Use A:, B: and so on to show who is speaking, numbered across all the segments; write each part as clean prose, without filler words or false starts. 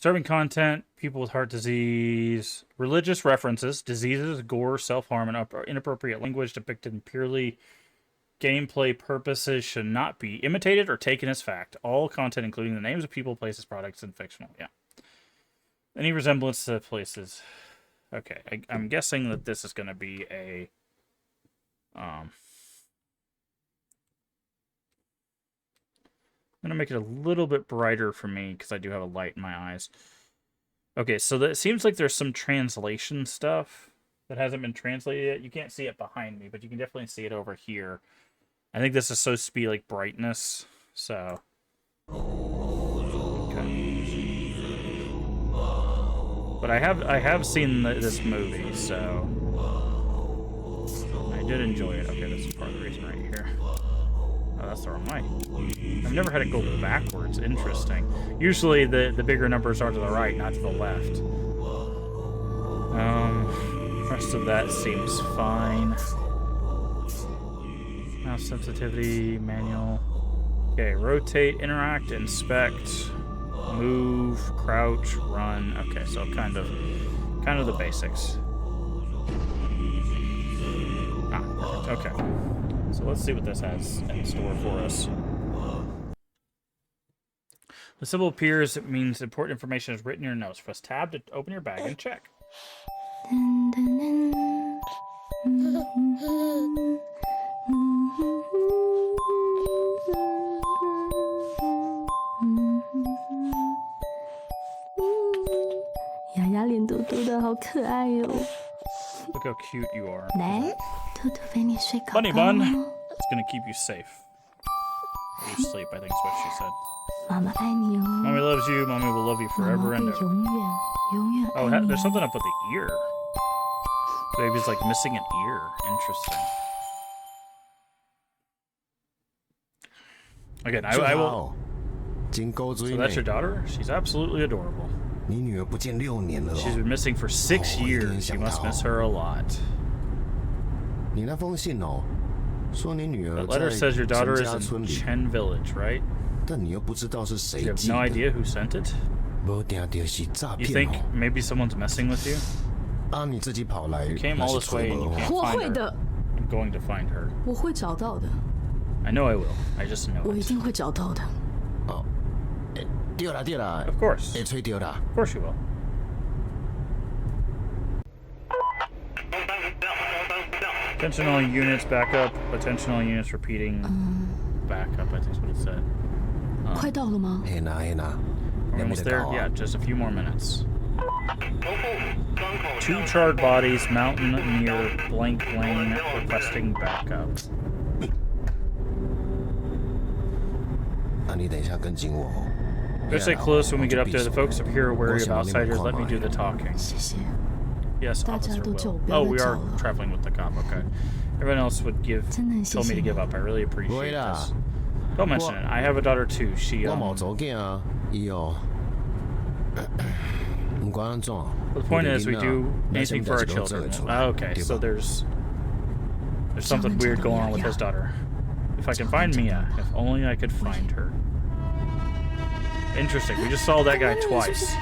A: Disturbing content, people with heart disease, religious references, diseases, gore, self-harm, and inappropriate language depicted in purely gameplay purposes should not be imitated or taken as fact. All content, including the names of people, places, products, and fictional. Yeah. Any resemblance to places. Okay, I'm guessing that this is going to be a... I'm going to make it a little bit brighter for me because I do have a light in my eyes. Okay, so it seems like there's some translation stuff that hasn't been translated yet. You can't see it behind me, but you can definitely see it over here. I think this is supposed to be like brightness, so... Okay. But I have seen this movie, so... I did enjoy it. Okay, this is part of the reason right here. Oh, that's the wrong way. I've never had it go backwards. Interesting. Usually the bigger numbers are to the right, not to the left. Rest of that seems fine. Mouse sensitivity, manual. Okay, rotate, interact, inspect, move, crouch, run. Okay, so kind of the basics. Ah, perfect. Okay. So let's see what this has in store for us. The symbol appears, it means important information is written in your notes. Press tab to open your bag and check. Look how cute you are. Bunny bun. It's gonna keep you safe. You sleep, I think is what she said. Mommy loves you. Mommy will love you forever and ever. Oh, there's something up with the ear. Baby's like missing an ear. Interesting. Again, I will. So that's your daughter? She's absolutely adorable. She's been missing for 6 years. You must miss her a lot. That letter says your daughter is in Chen Village, right? You have no idea who sent it? You think maybe someone's messing with you? You came all this way and you can't find her. I'm going to find her. I know I will. I just know it. Of course. Of course you will. Attention all units, backup. Attention all units, repeating. Backup, I think is what it said. We're almost there? Yeah, just a few more minutes. 2 charred bodies, mountain near blank lane, requesting backup. Better stay close when we get up there. The folks up here are wary of outsiders. Let me do the talking. Yes, Officer Will. Oh, we are traveling with the cop. Okay. Everyone else would told me to give up. I really appreciate this. Don't mention it. I have a daughter too. She But the point is, we do anything for our children. Okay, so there's something weird going on with his daughter. If I can find Mia, if only I could find her. Interesting. We just saw that guy twice.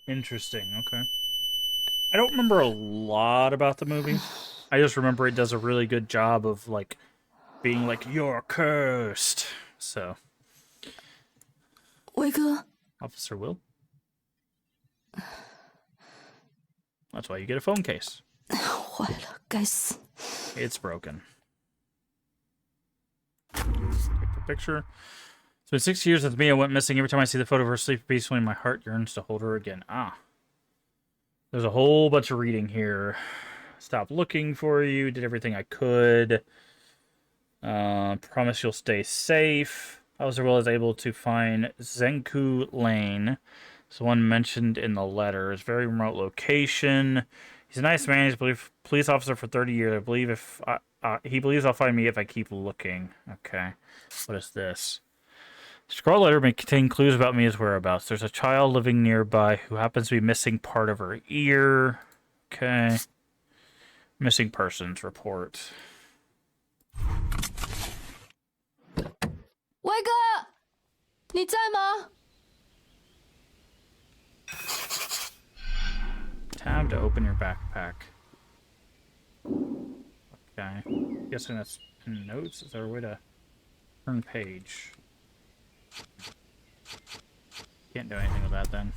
A: Interesting. Okay. I don't remember a lot about the movie. I just remember it does a really good job of like being like, you're cursed. So. Officer Will. That's why you get a phone case. It's broken. Take the picture. It's been 6 years since Mia went missing. Every time I see the photo of her sleeping peacefully, my heart yearns to hold her again. Ah. There's a whole bunch of reading here. Stopped looking for you. Did everything I could. Promise you'll stay safe. Officer Will is able to find Zenku Lane. It's the one mentioned in the letter. It's a very remote location. He's a nice man. He's a police officer for 30 years. I believe he believes I'll find me if I keep looking. Okay. What is this? Scroll letter may contain clues about Mia's whereabouts. There's a child living nearby who happens to be missing part of her ear. Okay. Missing persons report.
B: 威哥，你在吗？
A: Tab to open your backpack. Okay. Guessing that's in notes. Is there a way to turn page? Can't do anything with that then.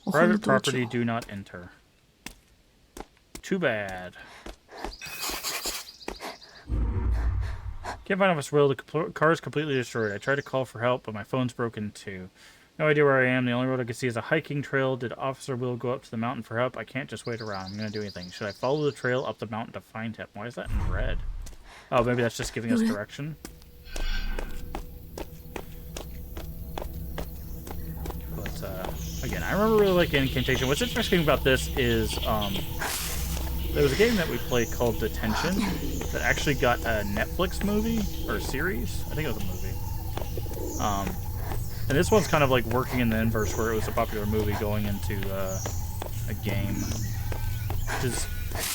A: Private property, do not enter. Too bad. Can't find Officer Will. The car is completely destroyed. I tried to call for help, but my phone's broken too. No idea where I am. The only road I can see is a hiking trail. Did Officer Will go up to the mountain for help? I can't just wait around. I'm going to do anything. Should I follow the trail up the mountain to find him? Why is that in red? Oh, maybe that's just giving us direction. But, again, I remember really liking Incantation. What's interesting about this is, there was a game that we played called Detention that actually got a Netflix movie, or series. I think it was a movie. And this one's kind of like working in the inverse, where it was a popular movie going into a game. Which is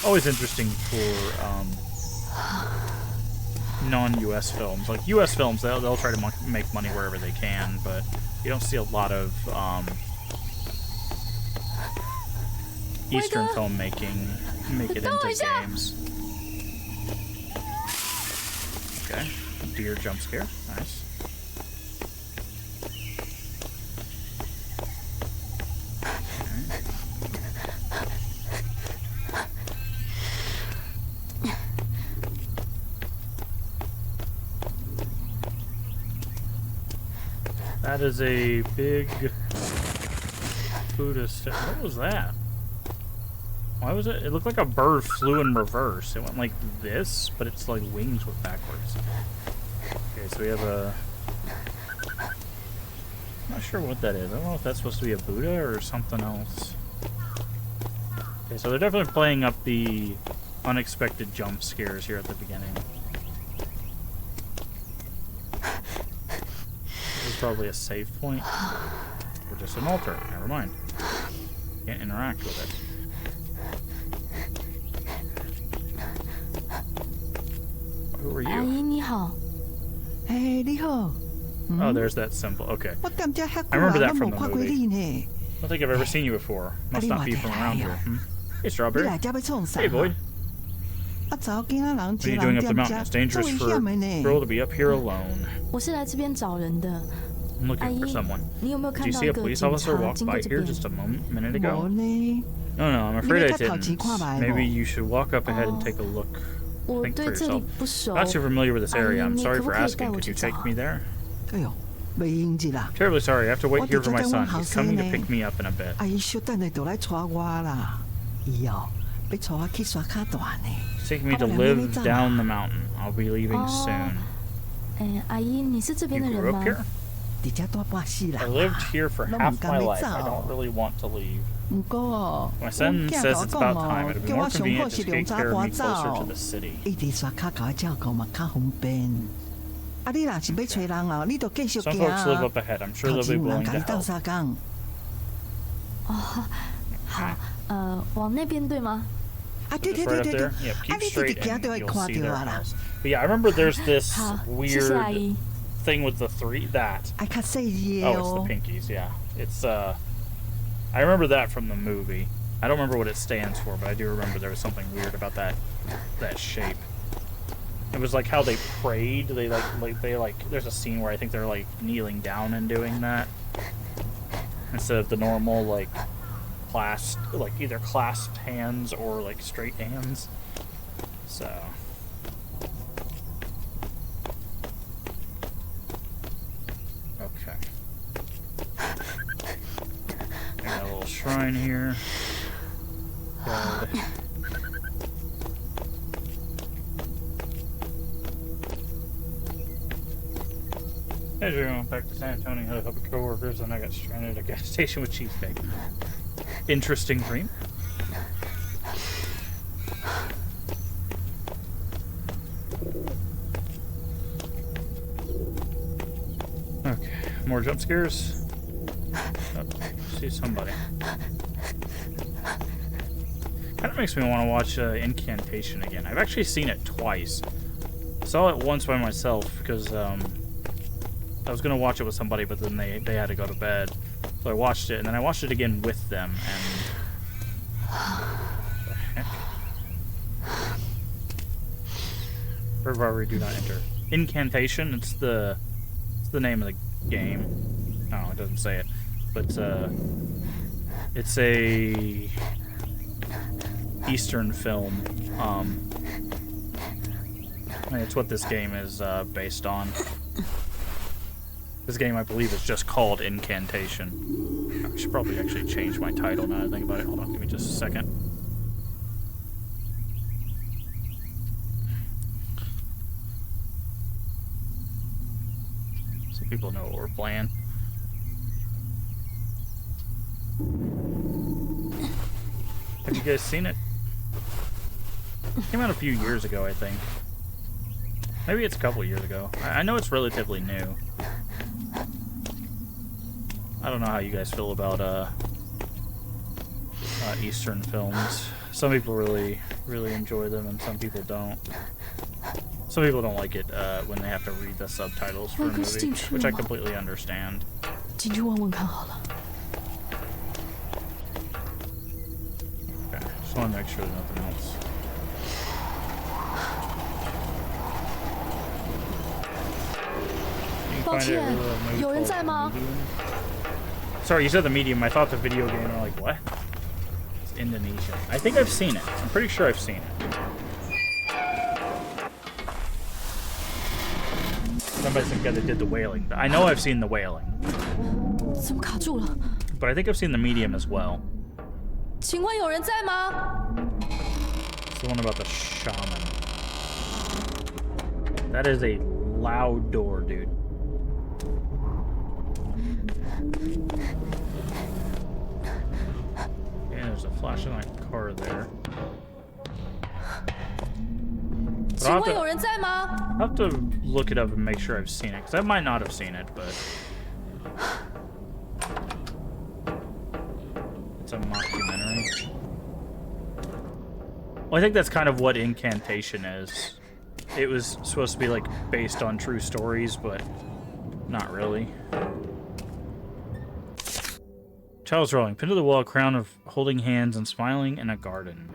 A: always interesting for non-US films. Like US films, they'll try to make money wherever they can, but you don't see a lot of Eastern filmmaking make it into games. Okay, deer jump scare, nice. That is a big Buddhist. What was that? Why was it? It looked like a bird flew in reverse. It went like this, but its like wings went backwards. Okay, so we have a. I'm not sure what that is. I don't know if that's supposed to be a Buddha or something else. Okay, so they're definitely playing up the unexpected jump scares here at the beginning. This is probably a save point. Or just an altar. Never mind. Can't interact with it. Who are you? Oh, there's that symbol. Okay. I remember that from the movie. I don't think I've ever seen you before. Must not be from around here. Hey, Strawberry. Hey, Boyd. What are you doing up the mountain? It's dangerous for a girl to be up here alone. I'm looking for someone. Did you see a police officer walk by here just a minute ago? No, I'm afraid I didn't. Maybe you should walk up ahead and take a look. Think for yourself. Not too familiar with this area. I'm sorry for asking. Could you take me there? Terribly sorry. I have to wait here for my son. He's coming to pick me up in a bit. He's taking me to live down the mountain. I'll be leaving soon. You grew up here? I lived here for half my life. I don't really want to leave. My son says it's about time. It'd be more convenient to take care of me closer to the city. Some folks live up ahead. I'm sure they'll be willing to help. Just right up there? Yeah, keep straight and you'll see their house. But yeah, I remember there's this weird thing with the three, that. Oh, it's the pinkies, yeah. It's, I remember that from the movie. I don't remember what it stands for, but I do remember there was something weird about that shape. It was like how they prayed. They there's a scene where I think they're like kneeling down and doing that instead of the normal like either clasped hands or like straight hands. So okay. Got a little shrine here. As we went back to San Antonio, I had a couple of coworkers, and I got stranded at a gas station with cheesecake. Interesting dream. Okay, more jump scares. Oh, see somebody. Kind of makes me want to watch Incantation again. I've actually seen it twice. I saw it once by myself because I was gonna watch it with somebody, but then they had to go to bed. So I watched it, and then I watched it again with them, and what the heck? River do not enter. Incantation. It's the name of the game. Oh, it doesn't say it, but it's a Eastern film. And it's what this game is based on. This game, I believe, is just called Incantation. I should probably actually change my title now that I think about it. Hold on, give me just a second. So people know what we're playing. Have you guys seen it? It came out a few years ago, I think. Maybe it's a couple years ago. I know it's relatively new. I don't know how you guys feel about Eastern films. Some people really enjoy them, and some people don't. Some people don't like it when they have to read the subtitles for a movie, which I completely understand.
B: 进去问问看好了。
A: Okay, just want to make sure there's nothing else. Can you find it
B: 抱歉，
A: a movie
B: 有人
A: called
B: 在吗？
A: Medium? Sorry, you said the medium. I thought the video game. I'm like, what? It's Indonesia. I think I've seen it. I'm pretty sure I've seen it. Somebody's the guy that did the whaling. I know I've seen the whaling,
B: 怎么卡住了？
A: but I think I've seen the medium as well.
B: 请问有人在吗？
A: It's the one about the shaman. That is a loud door, dude. Yeah, there's a flashing light car there. But
B: 请问有人在吗？
A: I'll have to look it up and make sure I've seen it, because I might not have seen it, but it's a mockumentary. Well, I think that's kind of what Incantation is. It was supposed to be like based on true stories, but not really. Child's drawing. Pinned to the wall, a crown of holding hands and smiling in a garden.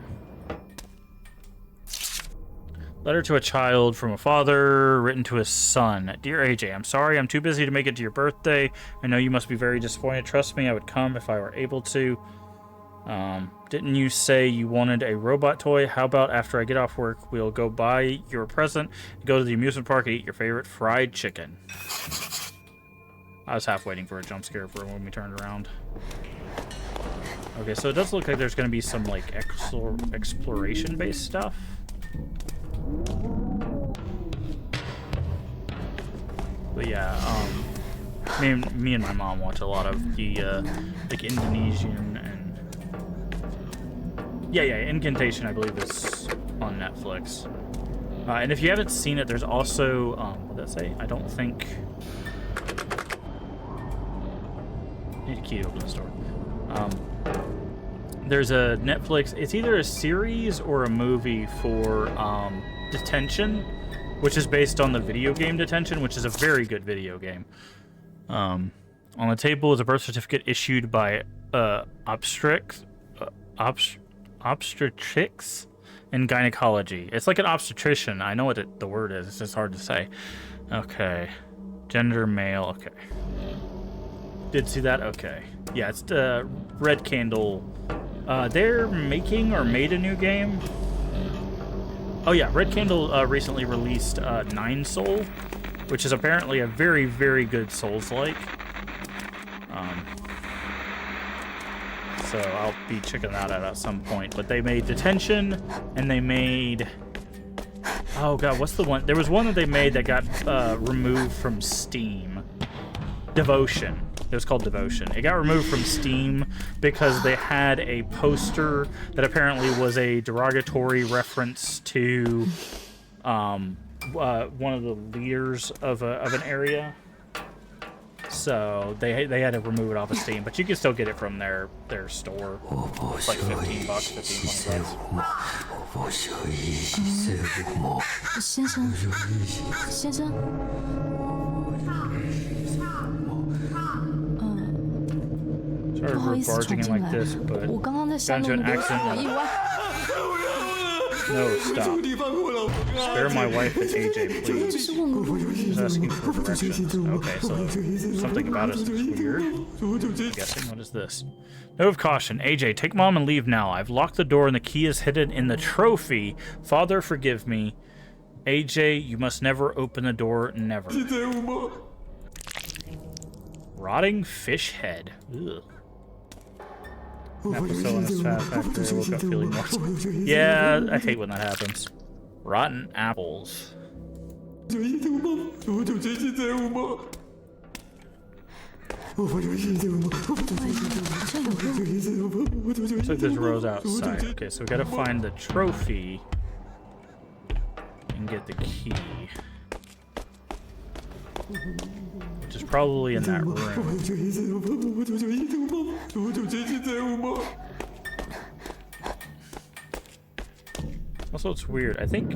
A: Letter to a child from a father, written to his son. Dear AJ, I'm sorry I'm too busy to make it to your birthday. I know you must be very disappointed. Trust me, I would come if I were able to. Didn't you say you wanted a robot toy? How about after I get off work, we'll go buy your present, go to the amusement park, and eat your favorite fried chicken. I was half waiting for a jump scare for when we turned around. Okay, so it does look like there's going to be some, like, exploration-based stuff. But yeah, me and my mom watch a lot of the, like, Indonesian and... Yeah, Incantation, I believe, is on Netflix. And if you haven't seen it, there's also, what did that say? I don't think... I need a key to open this door. There's a Netflix, it's either a series or a movie for, Detention, which is based on the video game Detention, which is a very good video game. On the table is a birth certificate issued by, obstetrics and gynecology. It's like an obstetrician. I know what the word is. It's just hard to say. Okay. Gender male. Okay. Did see that? Okay. Yeah, it's the Red Candle. They're making or made a new game. Oh yeah, Red Candle recently released Nine Soul, which is apparently a very, very good Souls-like. So I'll be checking that out at some point. But they made Detention, and they made... Oh god, what's the one? There was one that they made that got removed from Steam. Devotion. It was called Devotion. It got removed from Steam because they had a poster that apparently was a derogatory reference to one of the leaders of an area. So they had to remove it off of Steam, but you can still get it from their store. It's like $15, 15 bucks.
B: 先生，先生，
A: Sorry
B: 不好
A: for
B: 意思
A: barging
B: 闯
A: in
B: 进
A: like
B: 来
A: this, but
B: 我刚刚在山
A: got
B: 路
A: into
B: 那
A: an
B: 边出了意
A: accident.
B: 外。
A: No, stop. Spare my wife and AJ,
B: 这
A: please.
B: 是问路。
A: She's asking for directions. Okay, so something about us is weird. I'm guessing. What is this? Note of caution. AJ, take mom and leave now. I've locked the door and the key is hidden in the trophy. Father, forgive me. AJ, you must never open the door. Never. Rotting fish head. Ugh. Apple still in his fat factory. I woke up feeling more. Yeah, I hate when that happens. Rotten apples. Looks like there's rows outside. Okay, so we gotta find the trophy and get the key. Which is probably in that room. Also, it's weird. I think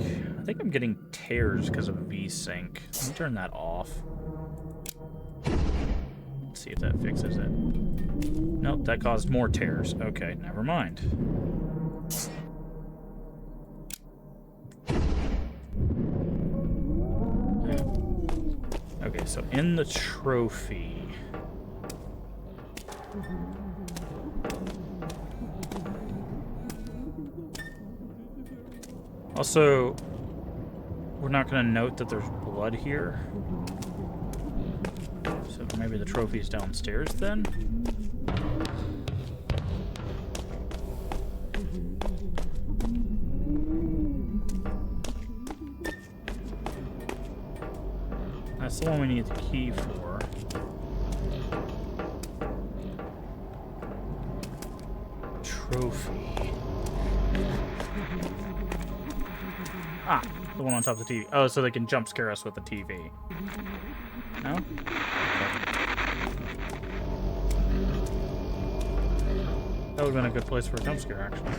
A: I'm getting tears because of VSync. Let me turn that off. Let's see if that fixes it. Nope, that caused more tears. Okay, never mind. Okay, so in the trophy. Also, we're not going to note that there's blood here. So maybe the trophy's downstairs then? That's the one we need the key for. Trophy. Ah, the one on top of the TV. Oh, so they can jump scare us with the TV. No? Okay. That would have been a good place for a jump scare, actually.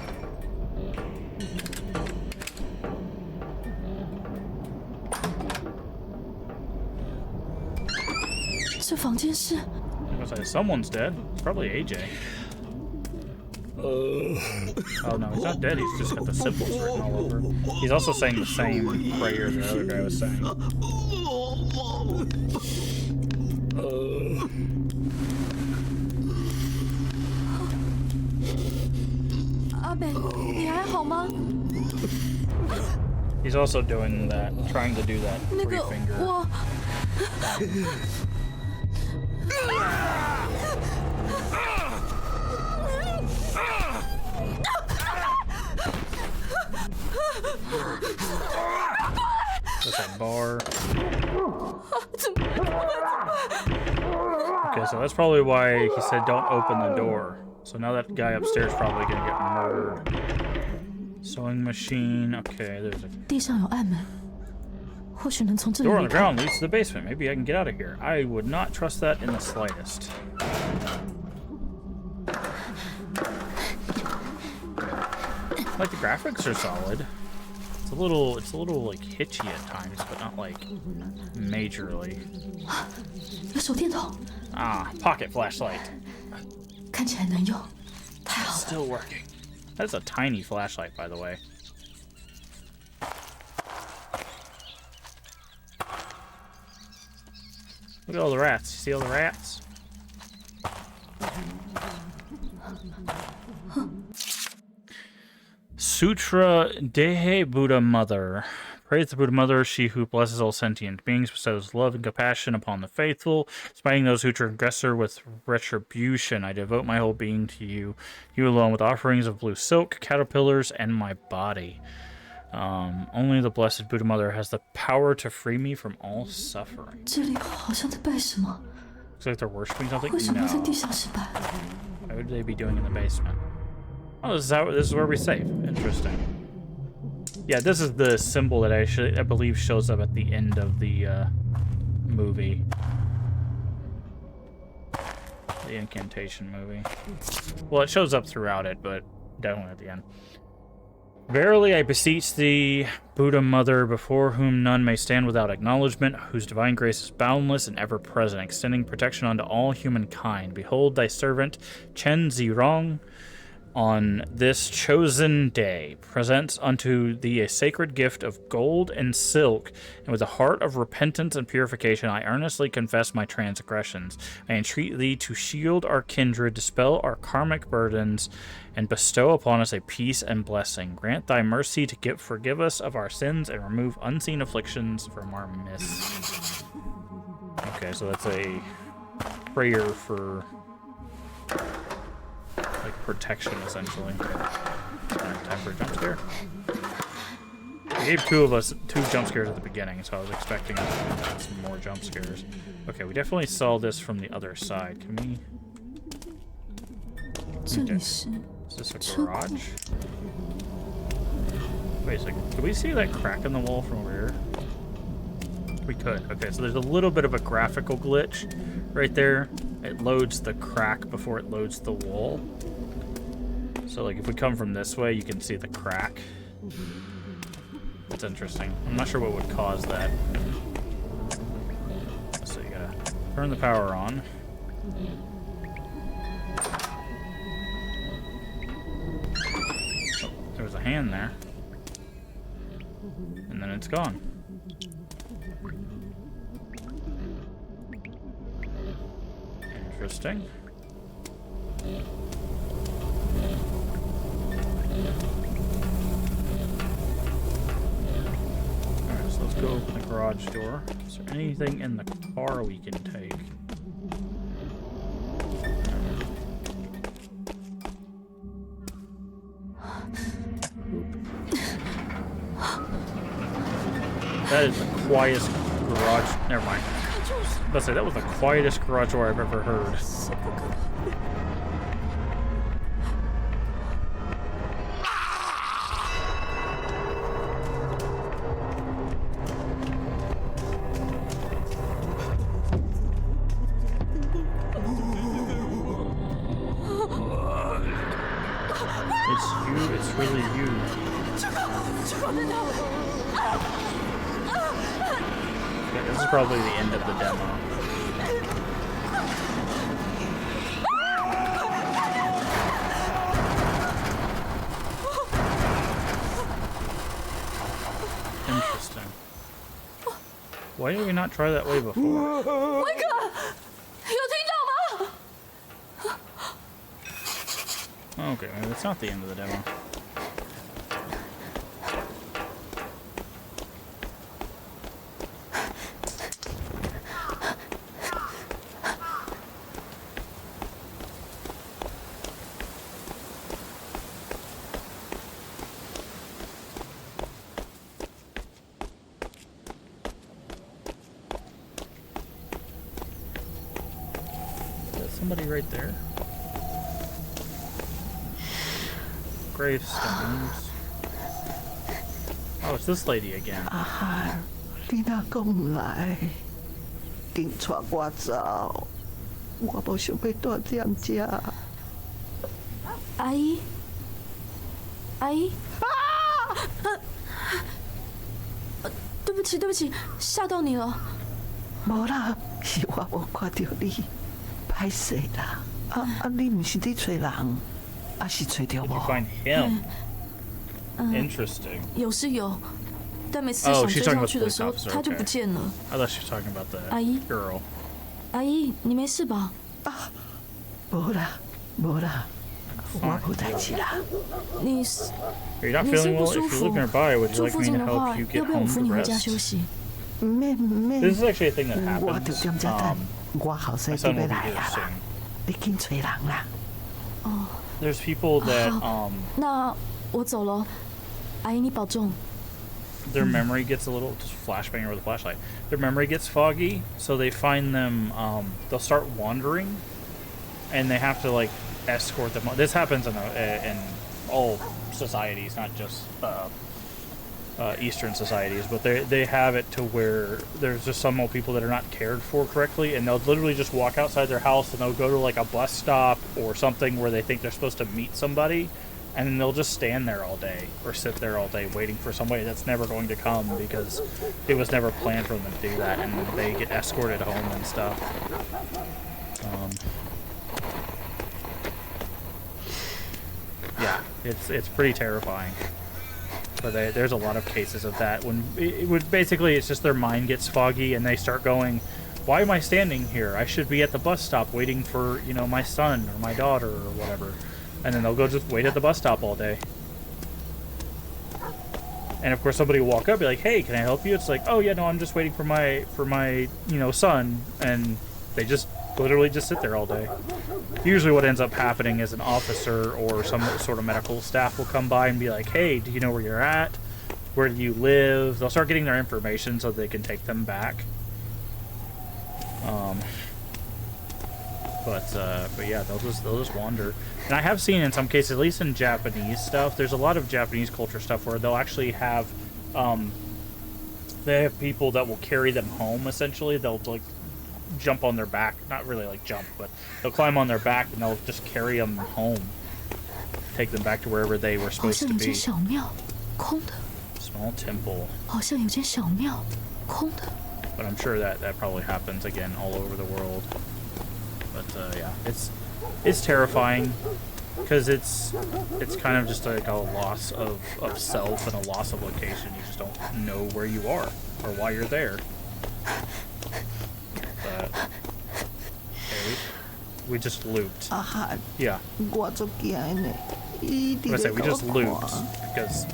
A: I was like, someone's dead. It's probably AJ. Oh no, he's not dead. He's just got the symbols written all over. He's also saying the same prayer the other guy was saying.
B: 阿北，你还好吗？
A: He's also doing that, trying to do that
B: 那
A: three
B: 个
A: finger.
B: 我。
A: There's that bar. Okay, so that's probably why he said don't open the door. So now that guy upstairs is probably gonna get murdered. Sewing machine. Okay, there's a
B: 地上有暗门，或许能从这里
A: door on
B: 离
A: the
B: 开。
A: ground leads to the basement. Maybe I can get out of here. I would not trust that in the slightest. Like the graphics are solid. It's a little like hitchy at times, but not like majorly.
B: 有手电筒，
A: Ah, pocket flashlight.
B: 看起来能用，太好了。
A: Still working. That's a tiny flashlight, by the way. Look at all the rats. You see all the rats? Sutra Dehe Buddha Mother. Praise the Buddha Mother, she who blesses all sentient beings, bestows love and compassion upon the faithful, smiting those who transgress her with retribution. I devote my whole being to you, you alone, with offerings of blue silk, caterpillars, and my body. Only the blessed Buddha Mother has the power to free me from all suffering.
B: 这里好像在拜什么？
A: Looks like they're worshiping something.
B: 为什么要在
A: No.
B: 地下室拜？
A: What would they be doing in the basement? Oh, this is where we save. Interesting. Yeah, this is the symbol that I believe shows up at the end of the movie. The Incantation movie. Well, it shows up throughout it, but definitely at the end. Verily, I beseech thee, Buddha Mother, before whom none may stand without acknowledgement, whose divine grace is boundless and ever-present, extending protection unto all humankind. Behold thy servant, Chen Zirong, on this chosen day, presents unto thee a sacred gift of gold and silk, and with a heart of repentance and purification, I earnestly confess my transgressions. I entreat thee to shield our kindred, dispel our karmic burdens, and bestow upon us a peace and blessing. Grant thy mercy to forgive us of our sins and remove unseen afflictions from our midst. Okay, so that's a prayer for like protection, essentially. Time for a jump scare. I gave two jump scares at the beginning, so I was expecting some more jump scares. Okay, we definitely saw this from the other side. Can we? Is this a garage? Wait a second. Can we see that crack in the wall from over here? We could. Okay, so there's a little bit of a graphical glitch right there. It loads the crack before it loads the wall. So, like, if we come from this way, you can see the crack. That's interesting. I'm not sure what would cause that. So you gotta turn the power on. Oh, there was a hand there. And then it's gone. Interesting. Alright, so let's go open the garage door. Is there anything in the car we can take? That is the quietest garage. Never mind. Let's say that was the quietest garage door I've ever heard. It's you. It's really you. Okay, this is probably the end of the demo. Interesting. Why did we not try that way before? Okay, maybe it's not the end of the demo. Somebody right there. Gravestones. Oh, it's this lady again.
C: 你若讲唔来，紧带我走，我无想要住踮遮。
B: 阿姨，阿姨，对不起，对不起，吓到你了。
C: 无啦，是我无看到你，歹势啦。你唔是伫找人，是找着
A: Did you
C: 无？
A: find him? Interesting.
B: 有是有，但每次想追上去的时候，他就不见了。
A: I thought she was talking about the
B: 阿姨
A: girl.
B: 阿姨，你没事吧？
C: 无啦，无啦，我无代志啦。
B: 你是
A: You're not
B: 你
A: feeling
B: 心
A: well?
B: 不
A: If
B: 舒
A: you
B: 服
A: live nearby, would you
B: 住
A: like
B: 附
A: me
B: 近
A: to
B: 的
A: help
B: 话，
A: you
B: 要
A: get
B: 不要我
A: home
B: 扶
A: to
B: 你回家
A: rest?
B: 休息？
C: 免
A: This is actually a thing that
C: 我就
A: happens.
C: 踮遮等，我后
A: My
C: 生
A: son
C: 就
A: will
C: 要
A: be
C: 来
A: here
C: 啊啦，
A: soon.
C: 你紧找人啦。
A: There's people that
B: 那我走了，阿姨你保重。
A: their memory gets a little just flashbang over the flashlight. Their memory gets foggy, so they find them. They'll start wandering, and they have to like escort them. This happens in all societies, not just Eastern societies, but they have it to where there's just some old people that are not cared for correctly, and they'll literally just walk outside their house and they'll go to like a bus stop or something where they think they're supposed to meet somebody, and then they'll just stand there all day or sit there all day waiting for somebody that's never going to come because it was never planned for them to do that, and they get escorted home and stuff. Yeah, it's pretty terrifying. But there's a lot of cases of that when it would basically it's just their mind gets foggy and they start going, why am I standing here? I should be at the bus stop waiting for, you know, my son or my daughter or whatever. And then they'll go just wait at the bus stop all day. And of course somebody will walk up and be like, hey, can I help you? It's like, oh yeah, no, I'm just waiting for my you know, son. And they just literally just sit there all day. Usually what ends up happening is an officer or some sort of medical staff will come by and be like, hey, do you know where you're at? Where do you live? They'll start getting their information so they can take them back. But yeah, they'll just wander. And I have seen in some cases, at least in Japanese stuff, there's a lot of Japanese culture stuff where they'll actually have, they have people that will carry them home, essentially. They'll, like, jump on their back. Not really, like, jump, but they'll climb on their back and they'll just carry them home. Take them back to wherever they were supposed to be. Small temple. But I'm sure that probably happens, again, all over the world. But, yeah, it's terrifying. Because it's kind of just like a loss of self and a loss of location. You just don't know where you are or why you're there. But okay, we just looped. Yeah. I say we just looped because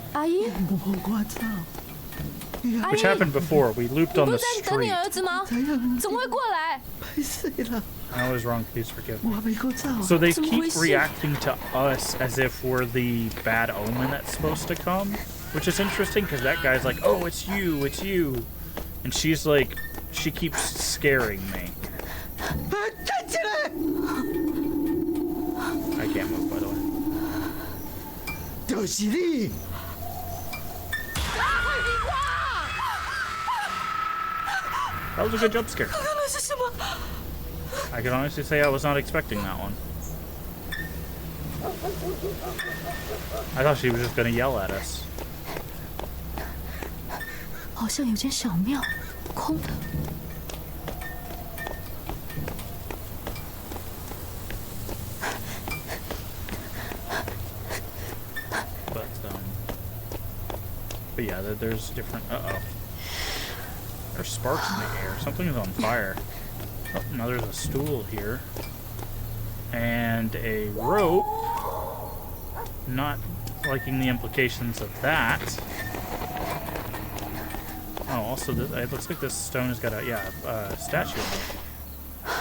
A: which happened before. We looped on the street. I was wrong, please forgive me. So they keep reacting to us as if we're the bad omen that's supposed to come, which is interesting because that guy's like, oh, it's you, it's you. And she's like, she keeps scaring me. I can't move, by the way. That was a good jump scare. I can honestly say I was not expecting that one. I thought she was just going to yell at us. But yeah, there's different... Uh-oh. There's sparks in the air. Something is on fire. Oh, now there's a stool here. And a rope. Not liking the implications of that. Oh, also, it looks like this stone has got a statue on it.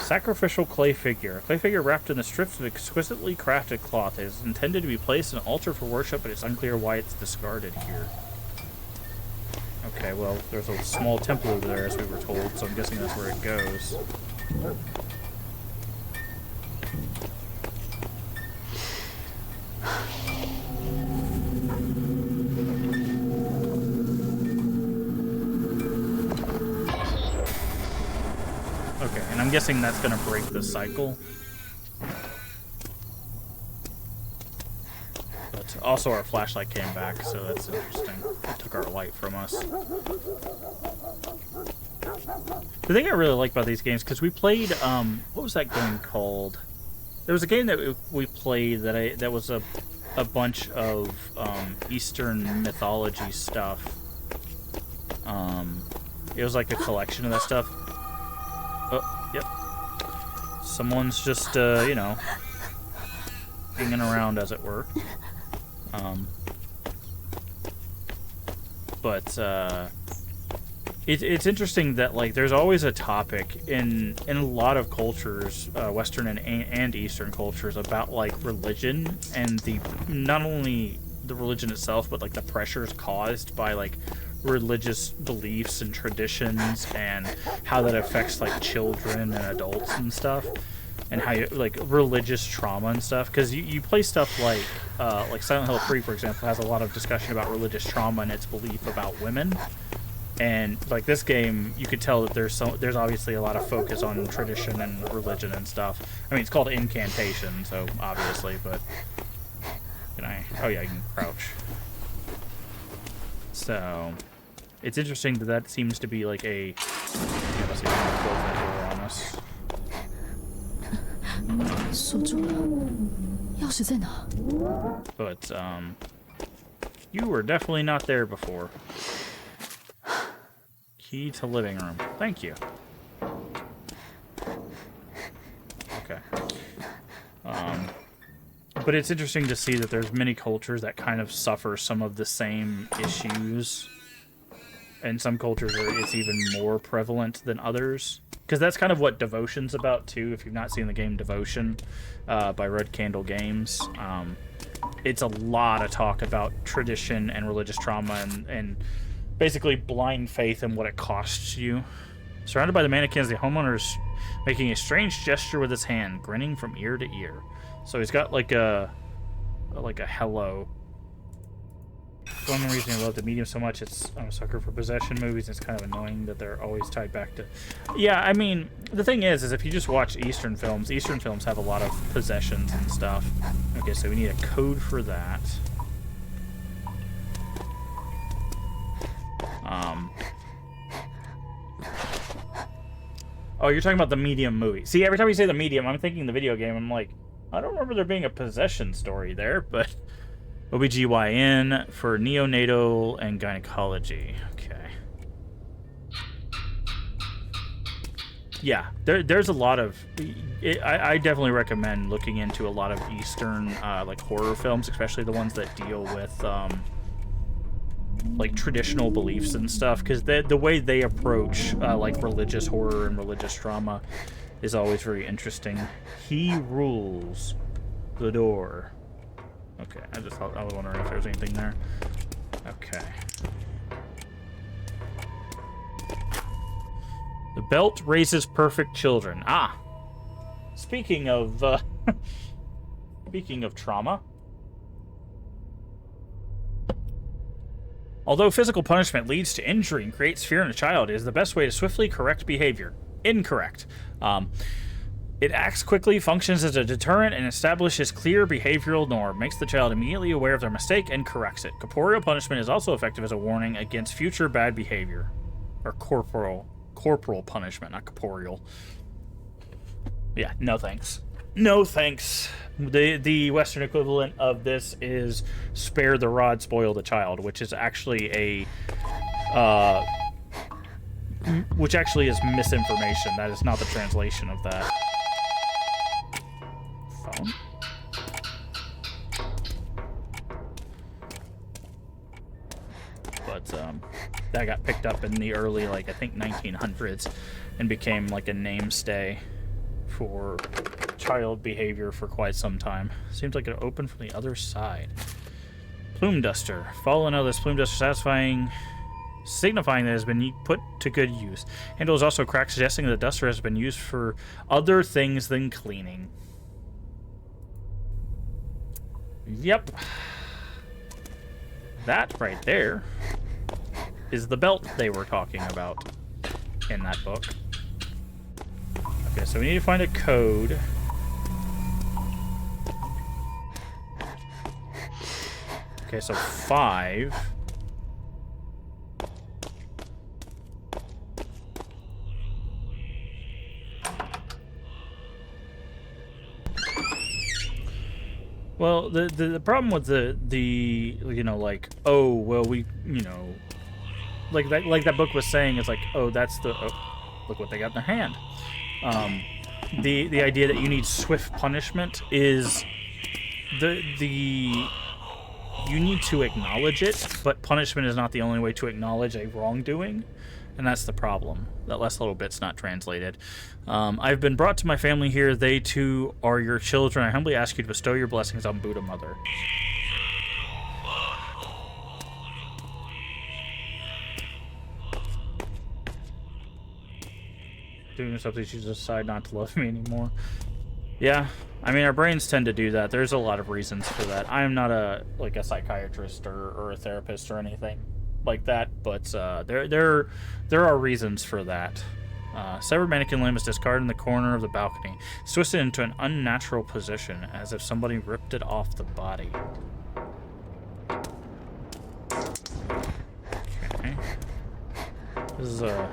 A: Sacrificial clay figure. A clay figure wrapped in the strips of exquisitely crafted cloth. It is intended to be placed in an altar for worship, but it's unclear why it's discarded here. Okay, well, there's a small temple over there, as we were told, so I'm guessing that's where it goes. Okay, and I'm guessing that's gonna break the cycle. But also our flashlight came back, so that's interesting. It took our light from us. The thing I really like about these games, because we played, what was that game called? There was a game that we played that was a bunch of Eastern mythology stuff. It was like a collection of that stuff. Oh, yep. Someone's just, you know, hanging around, as it were. It's interesting that, like, there's always a topic in a lot of cultures, Western and Eastern cultures, about, like, religion and not only the religion itself, but, like, the pressures caused by, like, religious beliefs and traditions and how that affects, like, children and adults and stuff. and how you, like, religious trauma and stuff, because you play stuff like Silent Hill 3, for example, has a lot of discussion about religious trauma and its belief about women. And like this game, you could tell that there's obviously a lot of focus on tradition and religion and stuff. I mean, it's called Incantation, so obviously, but can I? Oh yeah, you can crouch. So it's interesting that seems to be like a. Yeah, let's see if I can close that door on us.
B: 锁住了，钥匙在哪？
A: But you were definitely not there before. Key to living room. Thank you. Okay. But it's interesting to see that there's many cultures that kind of suffer some of the same issues. And some cultures it's even more prevalent than others. Because that's kind of what Devotion's about, too. If you've not seen the game Devotion by Red Candle Games. It's a lot of talk about tradition and religious trauma and basically blind faith and what it costs you. Surrounded by the mannequins, the homeowner's making a strange gesture with his hand, grinning from ear to ear. So he's got like a hello. One reason I love the medium so much, I'm a sucker for possession movies. It's kind of annoying that they're always tied back to. Yeah, I mean, the thing is if you just watch Eastern films have a lot of possessions and stuff. Okay, so we need a code for that. Oh, you're talking about the Medium movie. See, every time you say the Medium, I'm thinking the video game. I'm like, I don't remember there being a possession story there, but OBGYN for neonatal and gynecology. Okay. Yeah, there's a lot of... I definitely recommend looking into a lot of Eastern like horror films, especially the ones that deal with like traditional beliefs and stuff, because the way they approach like religious horror and religious trauma is always very interesting. He rules the door. Okay, I was wondering if there was anything there. Okay. The belt raises perfect children. Ah, speaking of speaking of trauma. Although physical punishment leads to injury and creates fear in a child, it is the best way to swiftly correct behavior. Incorrect. It acts quickly, functions as a deterrent, and establishes clear behavioral norm, makes the child immediately aware of their mistake, and corrects it. Corporeal punishment is also effective as a warning against future bad behavior. Or corporal punishment, not corporeal. Yeah, no thanks. No thanks. The Western equivalent of this is spare the rod, spoil the child, which is actually which actually is misinformation. That is not the translation of that. Phone. But that got picked up in the early, like, I think 1900s and became like a mainstay for child behavior for quite some time. Seems like it opened from the other side. Plume duster. Fallen out of this plume duster signifying that it has been put to good use. Handle is also cracked, suggesting that the duster has been used for other things than cleaning. Yep. That right there is the belt they were talking about in that book. Okay, so we need to find a code. Okay, so 5. Well, the problem with the you know, like, oh, well, we, you know, like that book was saying, it's like, oh, that's the, oh, look what they got in their hand. The idea that you need swift punishment is you need to acknowledge it, but punishment is not the only way to acknowledge a wrongdoing, and that's the problem. That last little bit's not translated. I've been brought to my family here. They too are your children. I humbly ask you to bestow your blessings on Buddha Mother. Doing something, she decide not to love me anymore. Yeah, I mean, our brains tend to do that. There's a lot of reasons for that. I am not a psychiatrist or a therapist or anything like that, but there are reasons for that. Severed mannequin limb is discarded in the corner of the balcony. It's twisted into an unnatural position, as if somebody ripped it off the body. Okay. This is a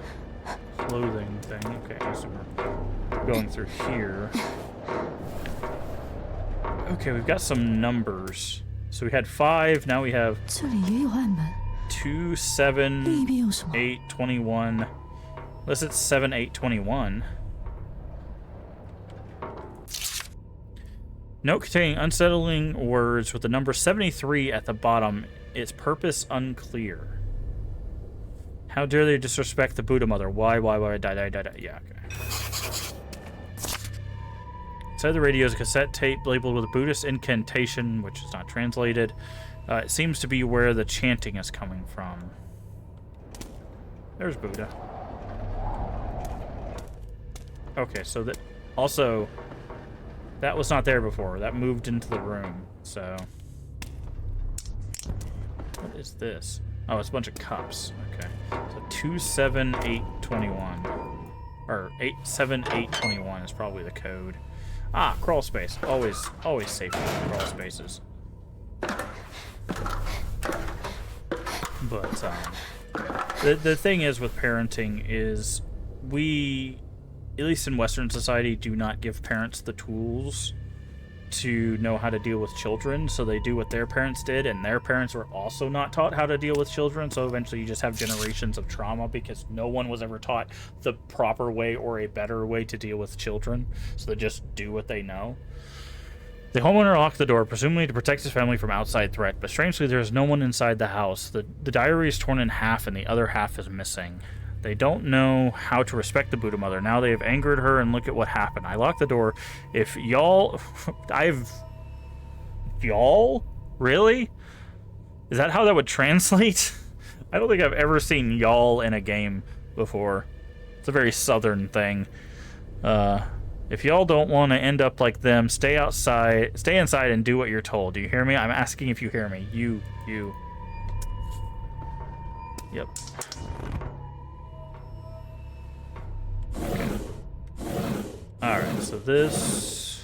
A: clothing thing. Okay, so we're going through here. Okay, we've got some numbers. So we had 5, now we have
B: 这里也有暗门，
A: 2, 7,
B: 另一边有什么？
A: 8, 21. Unless it's 7, 8, 21. Note containing unsettling words with the number 73 at the bottom. Its purpose unclear. How dare they disrespect the Buddha mother? Why, die. Yeah, okay. Inside the radio is a cassette tape labeled with a Buddhist incantation, which is not translated. It seems to be where the chanting is coming from. There's Buddha. Okay, so that also, that was not there before. That moved into the room, so. What is this? Oh, it's a bunch of cups. Okay. So 2, 7, 8, 21. Or 8, 7, 8, 21 is probably the code. Ah, crawl space. Always safe with crawl spaces. But the thing is with parenting is we, at least in Western society, do not give parents the tools to know how to deal with children, so they do what their parents did, and their parents were also not taught how to deal with children, so eventually you just have generations of trauma because no one was ever taught the proper way or a better way to deal with children, so they just do what they know. The homeowner locked the door, presumably to protect his family from outside threat, but strangely there is no one inside the house. The diary is torn in half and the other half is missing. They don't know how to respect the Buddha mother. Now they have angered her, and look at what happened. I locked the door. If y'all... Y'all? Really? Is that how that would translate? I don't think I've ever seen y'all in a game before. It's a very southern thing. If y'all don't want to end up like them, stay inside and do what you're told. Do you hear me? I'm asking if you hear me. You. Yep. Okay. Alright, so this...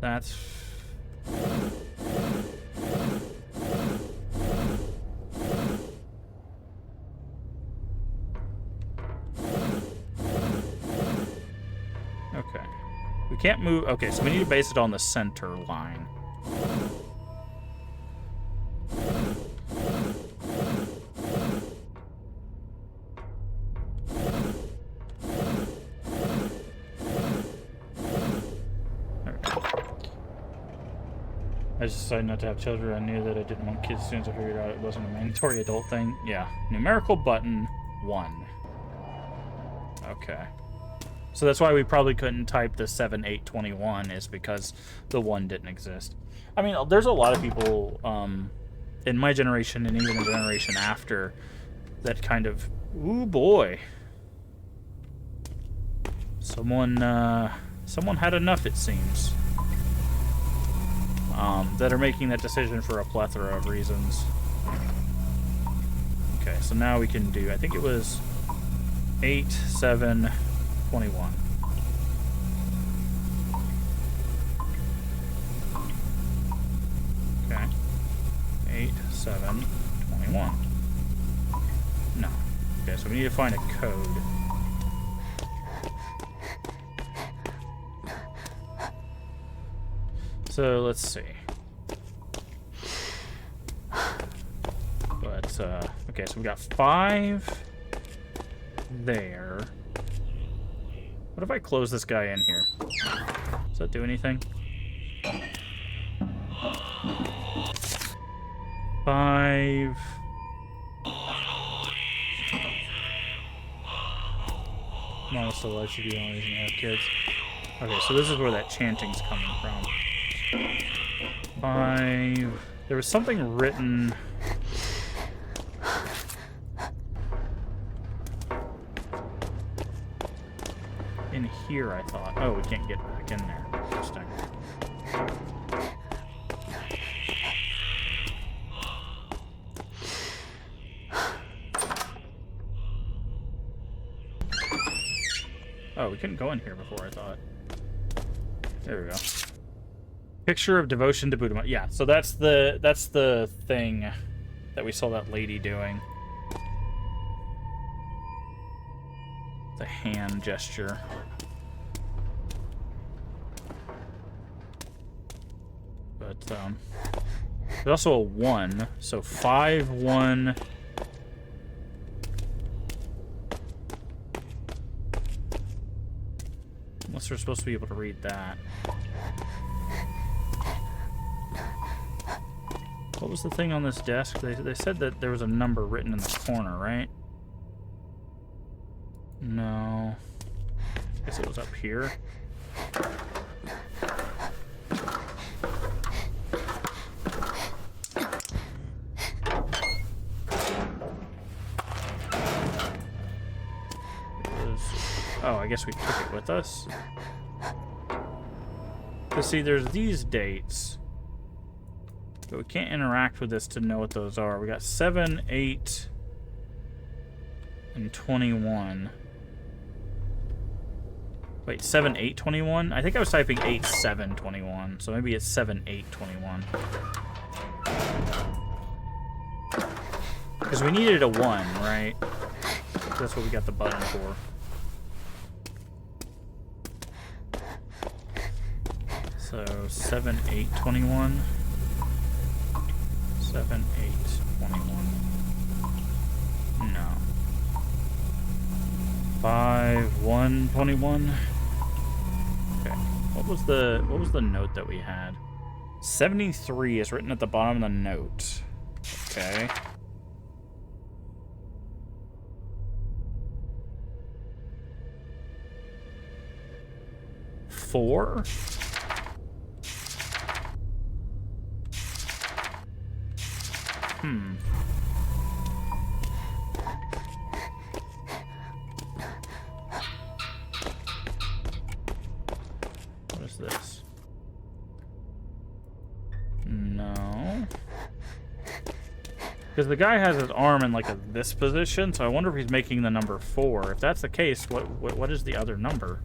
A: That's... Okay. We can't move... Okay, so we need to base it on the center line. I just decided not to have children. I knew that I didn't want kids soon, so I figured out it wasn't a mandatory adult thing. Yeah. Numerical button 1. Okay. So that's why we probably couldn't type the 7, 8, 21, is because the 1 didn't exist. I mean, there's a lot of people in my generation and even the generation after that kind of... Ooh, boy. Someone had enough, it seems. That are making that decision for a plethora of reasons. Okay, so now we can do, I think it was 8, 7, 21. Okay. 8, 7, 21. No. Okay, so we need to find a code. So let's see. But okay, so we got 5 there. What if I close this guy in here? Does that do anything? 5. Mom still alive, should be the only reason you have kids. Okay, so this is where that chanting's coming from. 5. There was something written. In here, I thought. Oh, we can't get back in there. Interesting. Oh, we couldn't go in here before, I thought. There we go. Picture of devotion to Buddha. Yeah, so that's the thing that we saw that lady doing. The hand gesture. But there's also a 1, so 5, 1. Unless we're supposed to be able to read that. What was the thing on this desk? They said that there was a number written in the corner, right? No. I guess it was up here. Oh, I guess we took it with us. But see, there's these dates. But we can't interact with this to know what those are. We got 7, 8, and 21. Wait, 7, 8, 21? I think I was typing 8, 7, 21. So maybe it's 7, 8, 21. Because we needed a 1, right? That's what we got the button for. So 7, 8, 21. 7, 8, 21. No. 5, 1, 21. Okay. What was the note that we had? 73 is written at the bottom of the note. Okay. Four? What is this? No. Because the guy has his arm in like this position, so I wonder if he's making the number 4. If that's the case, what is the other number?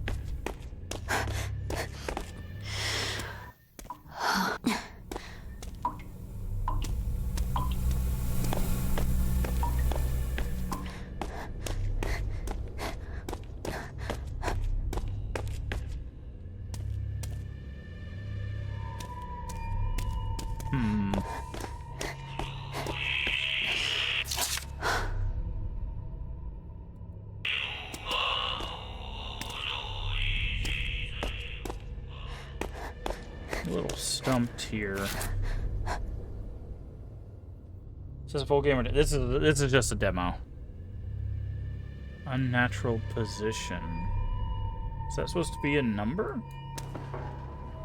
A: A little stumped here. Is this a full game or this is just a demo? Unnatural position. Is that supposed to be a number?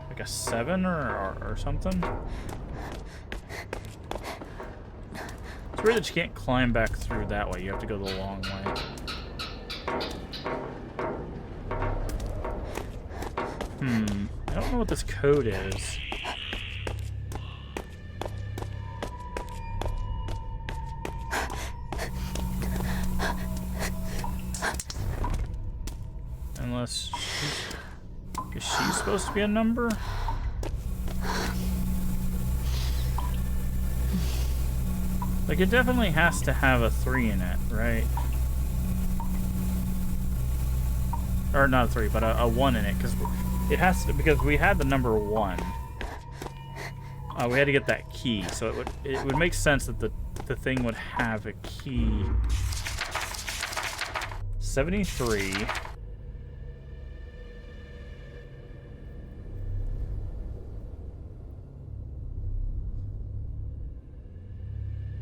A: Like a 7 or something? It's weird that you can't climb back through that way. You have to go the long way. I don't know what this code is. Unless is she supposed to be a number? Like, it definitely has to have a 3 in it, right? Or not a 3, but a 1 in it, because it has to, because we had the number 1. We had to get that key, so it would make sense that the thing would have a key. 73.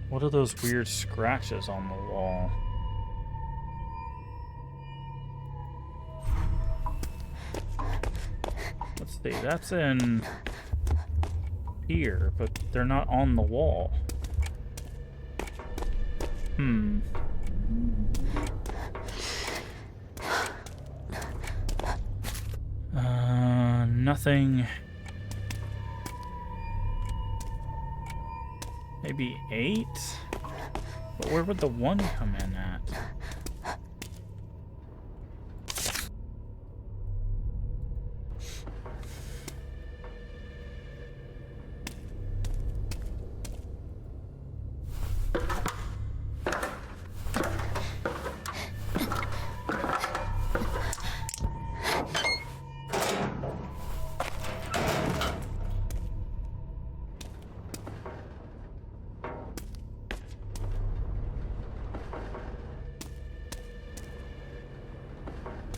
A: What are those weird scratches on the wall? Let's see, that's in here, but they're not on the wall. Nothing. Maybe 8? But where would the 1 come in at?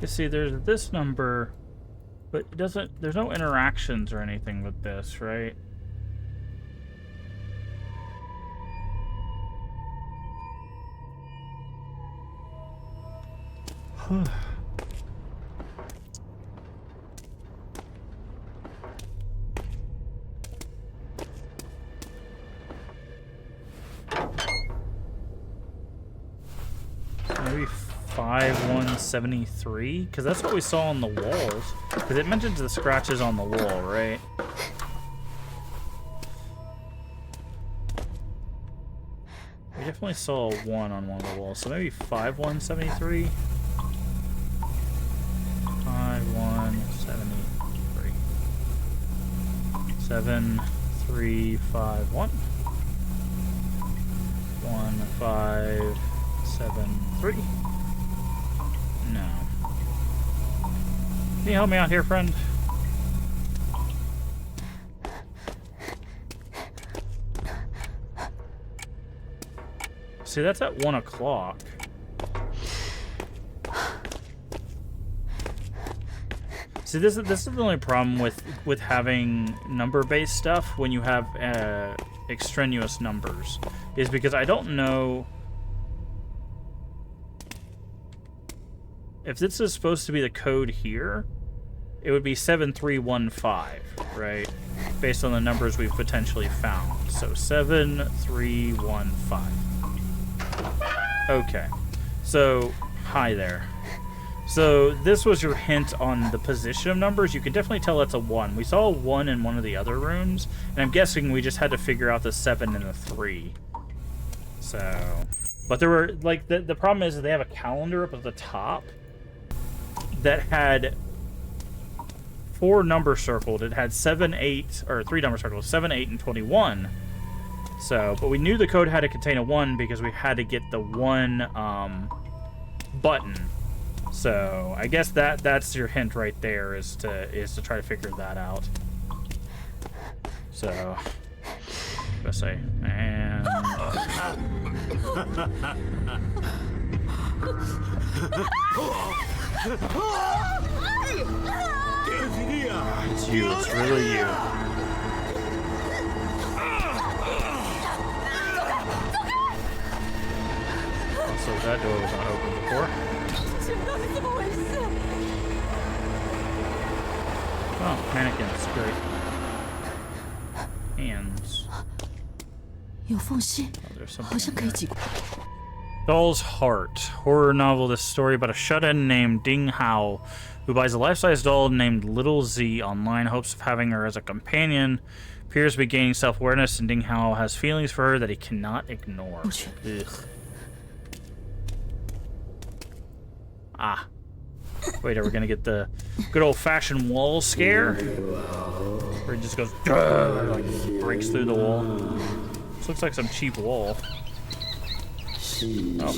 A: You see, there's this number, but it doesn't. There's no interactions or anything with this, right? Maybe 5173, because that's what we saw on the walls. Because it mentions the scratches on the wall, right? We definitely saw a 1 on one of the walls, so maybe 5173. 5173. 7351. 1573. No. Can you help me out here, friend? See, that's at 1 o'clock. See, this is the only problem with having number-based stuff when you have extraneous numbers, is because I don't know if this is supposed to be the code here. It would be 7315, right? Based on the numbers we've potentially found. So 7315. Okay. So, hi there. So this was your hint on the position of numbers. You can definitely tell that's a 1. We saw a 1 in one of the other rooms, and I'm guessing we just had to figure out the 7 and the 3. So, but there were, like, the problem is that they have a calendar up at the top that had 4 numbers circled. It had 7, 8, or 3 numbers circled, 7, 8, and 21. So, but we knew the code had to contain a 1 because we had to get the 1 button. So I guess that's your hint right there, is to try to figure that out. So let's say, and it's you. It's really you. Also, that door was not open before. Oh, mannequins, great. Hands. Oh, there's something in there. Doll's Heart. Horror novel. This story about a shut-in named Ding Hao who buys a life-size doll named Little Z online, hopes of having her as a companion. Appears to be gaining self-awareness, and Ding Hao has feelings for her that he cannot ignore. Ugh. Ah. Wait, are we gonna get the good old-fashioned wall scare? Where he just goes, like, breaks through the wall. This looks like some cheap wall. Oh.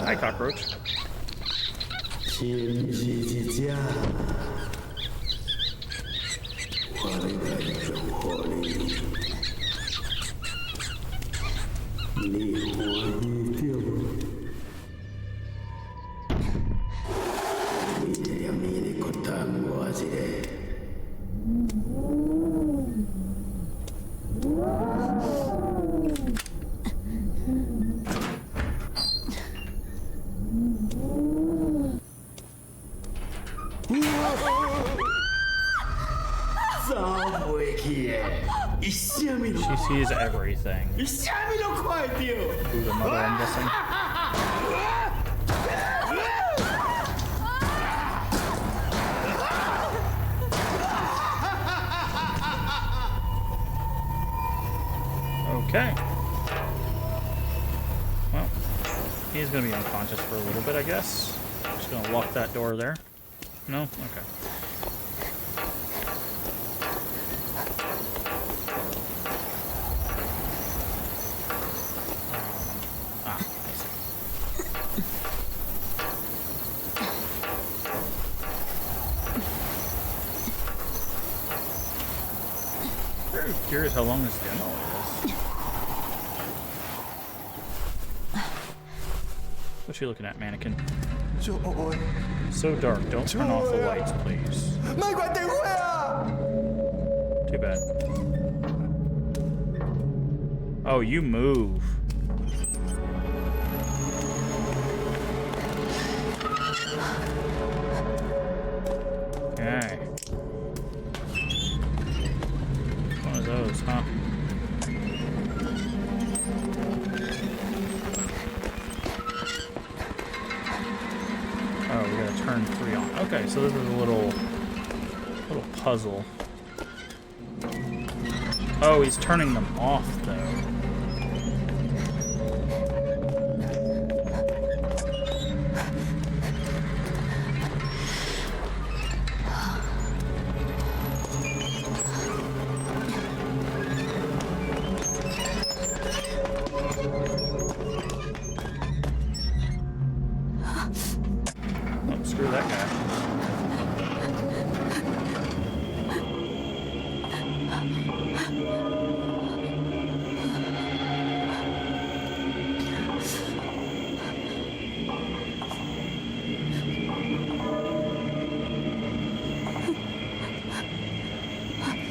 A: Hi, cockroach. She sees everything. Ooh, the mother, I'm guessing. Okay. Well, he's gonna be unconscious for a little bit, I guess. Just gonna lock that door there. No? Okay. I see. Very curious how long this demo is. What you looking at, mannequin? So dark. Don't turn off the lights, please. Too bad. Oh, you move. Okay. One of those, huh? Oh, we gotta turn 3 on. Okay, so this is a little puzzle. Oh, he's turning them off, though. Oh, screw that guy.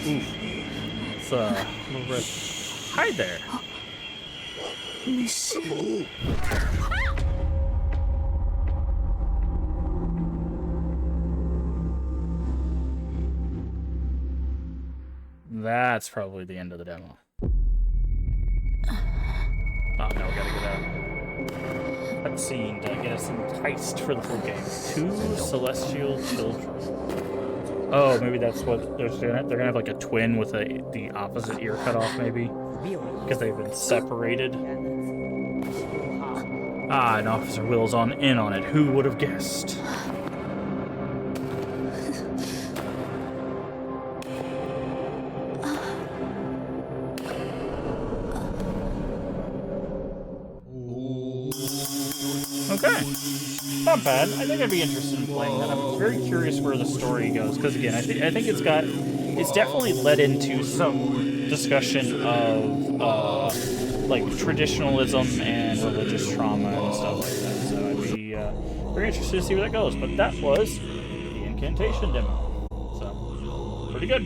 A: Oof. It's a little bit. Hi there. That's probably the end of the demo. Oh, no, we gotta get a cutscene to get us enticed for the full game. 2 celestial children. Oh, maybe that's what they're doing. They're gonna have like a twin with the opposite ear cut off, maybe, because they've been separated. Ah, and Officer Will's in on it. Who would have guessed? Okay. Not bad. I think I'd be interested in playing that. I'm very curious where the story goes, because again, I think it's definitely led into some discussion of like traditionalism and religious trauma and stuff like that. So I'd be very interested to see where that goes. But that was the Incantation demo. So pretty good.